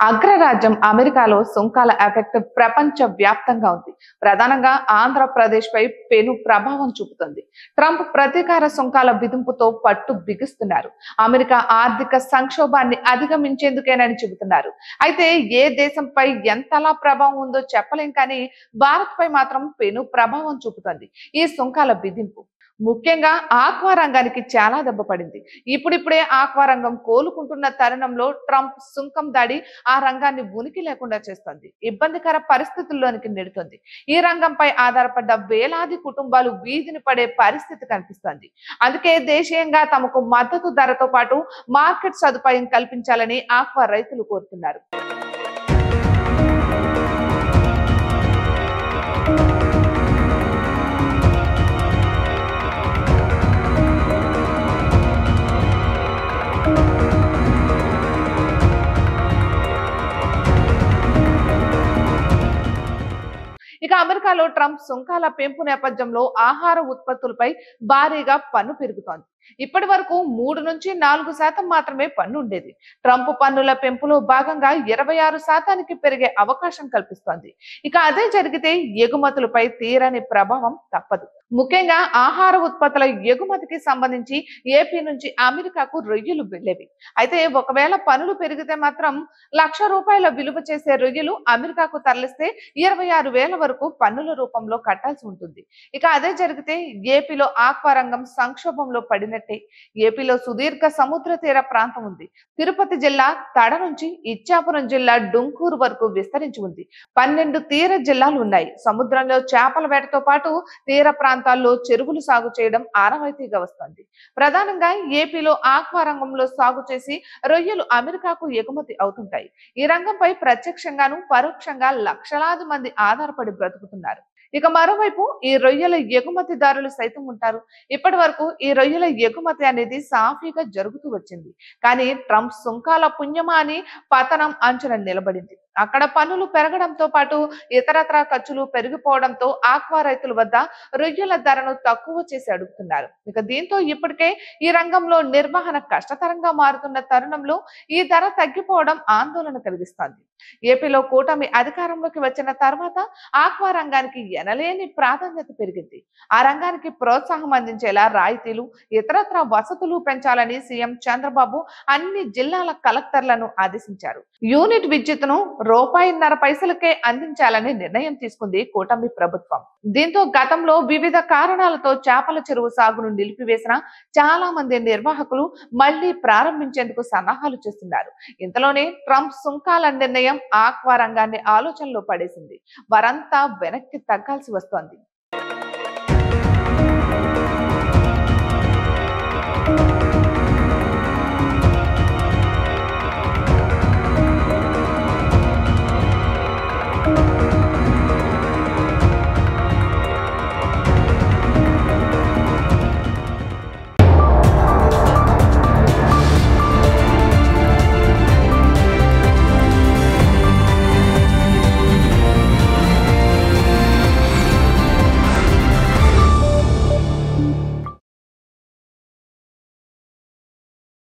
అగ్రరాజ్యం అమెరికాలో సుంకాల ఎఫెక్ట్ ప్రపంచ వ్యాప్తంగా ఉంది. ప్రధానంగా ఆంధ్రప్రదేశ్ పై పెను ప్రభావం చూపుతుంది. ట్రంప్ ప్రతీకార సుంకాల విధింపుతో పట్టు బిగిస్తున్నారు. అమెరికా ఆర్థిక సంక్షోభాన్ని అధిగమించేందుకేనని చెబుతున్నారు. అయితే ఏ దేశంపై ఎంతలా ప్రభావం ఉందో చెప్పలేం, కానీ భారత్ పై మాత్రం పెను ప్రభావం చూపుతుంది ఈ సుంకాల విధింపు. ముఖ్యంగా ఆక్వా రంగానికి చాలా దెబ్బ పడింది. ఇప్పుడిప్పుడే ఆక్వా రంగం కోలుకుంటున్న తరుణంలో ట్రంప్ సుంకం దాడి ఆ రంగాన్ని ఉనికి లేకుండా చేస్తుంది, ఇబ్బందికర పరిస్థితుల్లోనికి నెడుతుంది. ఈ రంగంపై ఆధారపడ్డ వేలాది కుటుంబాలు వీధిని పడే పరిస్థితి కనిపిస్తోంది. అందుకే దేశీయంగా తమకు మద్దతు ధరతో పాటు మార్కెట్ సదుపాయం కల్పించాలని ఆక్వా రైతులు కోరుతున్నారు. ఇక అమెరికాలో ట్రంప్ సుంకాల పెంపు నేపథ్యంలో ఆహార ఉత్పత్తులపై భారీగా పన్ను పెరుగుతోంది. ఇప్పటి వరకు 3 నుంచి 4% మాత్రమే పన్ను ఉండేది. ట్రంప్ పన్నుల పెంపులో భాగంగా 26% పెరిగే అవకాశం కల్పిస్తోంది. ఇక అదే జరిగితే ఎగుమతులపై తీరని ప్రభావం తప్పదు. ముఖ్యంగా ఆహార ఉత్పత్తుల ఎగుమతికి సంబంధించి ఏపీ నుంచి అమెరికాకు రొయ్యలు వెళ్లేవి. అయితే ఒకవేళ పన్నులు పెరిగితే మాత్రం ₹1,00,000 విలువ చేసే రొయ్యలు అమెరికాకు తరలిస్తే 26,000 వరకు పన్నుల రూపంలో కట్టాల్సి ఉంటుంది. ఇక అదే జరిగితే ఏపీలో ఆక్వా రంగం సంక్షోభంలో పడినట్టే. ఏపీలో సుదీర్ఘ సముద్ర తీర ప్రాంతం ఉంది. తిరుపతి జిల్లా తడ నుంచి ఇచ్చాపురం జిల్లా డుంకూరు వరకు విస్తరించి ఉంది. 12 తీర జిల్లాలు ఉన్నాయి. సముద్రంలో చేపల వేటతో పాటు తీర ప్రాంతాల్లో చెరువులు సాగు చేయడం ఆనవాయితీగా వస్తుంది. ప్రధానంగా ఏపీలో ఆక్వా రంగంలో సాగు చేసి రొయ్యలు అమెరికాకు ఎగుమతి అవుతుంటాయి. ఈ రంగంపై ప్రత్యక్షంగాను పరోక్షంగా లక్షలాది మంది ఆధారపడి బ్రతుకుతున్నారు. ఇక మరోవైపు ఈ రొయ్యల ఎగుమతిదారులు సైతం ఉంటారు. ఇప్పటి వరకు ఈ రొయ్యల ఎగుమతి అనేది సాఫీగా జరుగుతూ వచ్చింది. కానీ ట్రంప్ సుంకాల పుణ్యమా అని పతనం అంచున నిలబడింది. అక్కడ పన్నులు పెరగడంతో పాటు ఇతరత్రా ఖర్చులు పెరిగిపోవడంతో ఆక్వా రైతుల వద్ద రొయ్యల ధరను తక్కువ చేసి అడుగుతున్నారు. ఇక దీంతో ఇప్పటికే ఈ రంగంలో నిర్వహణ కష్టతరంగా మారుతున్న తరుణంలో ఈ ధర తగ్గిపోవడం ఆందోళన కలిగిస్తోంది. ఏపీలో కూటమి అధికారంలోకి వచ్చిన తర్వాత ఆక్వా రంగానికి ఎనలేని ప్రాధాన్యత పెరిగింది. ఆ రంగానికి ప్రోత్సాహం అందించేలా రాయితీలు, ఇతరత్రా వసతులు పెంచాలని సీఎం చంద్రబాబు అన్ని జిల్లాల కలెక్టర్లను ఆదేశించారు. యూనిట్ విద్యుత్తును ₹1.50కే అందించాలని నిర్ణయం తీసుకుంది కూటమి ప్రభుత్వం. దీంతో గతంలో వివిధ కారణాలతో చేపల చెరువు సాగును నిలిపివేసిన చాలా మంది నిర్వాహకులు మళ్లీ ప్రారంభించేందుకు సన్నాహాలు చేస్తున్నారు. ఇంతలోనే ట్రంప్ సుంకాల నిర్ణయం ఆక్వా రంగాన్ని ఆలోచనలో పడేసింది. వారంతా వెనక్కి తగ్గాల్సి వస్తోంది.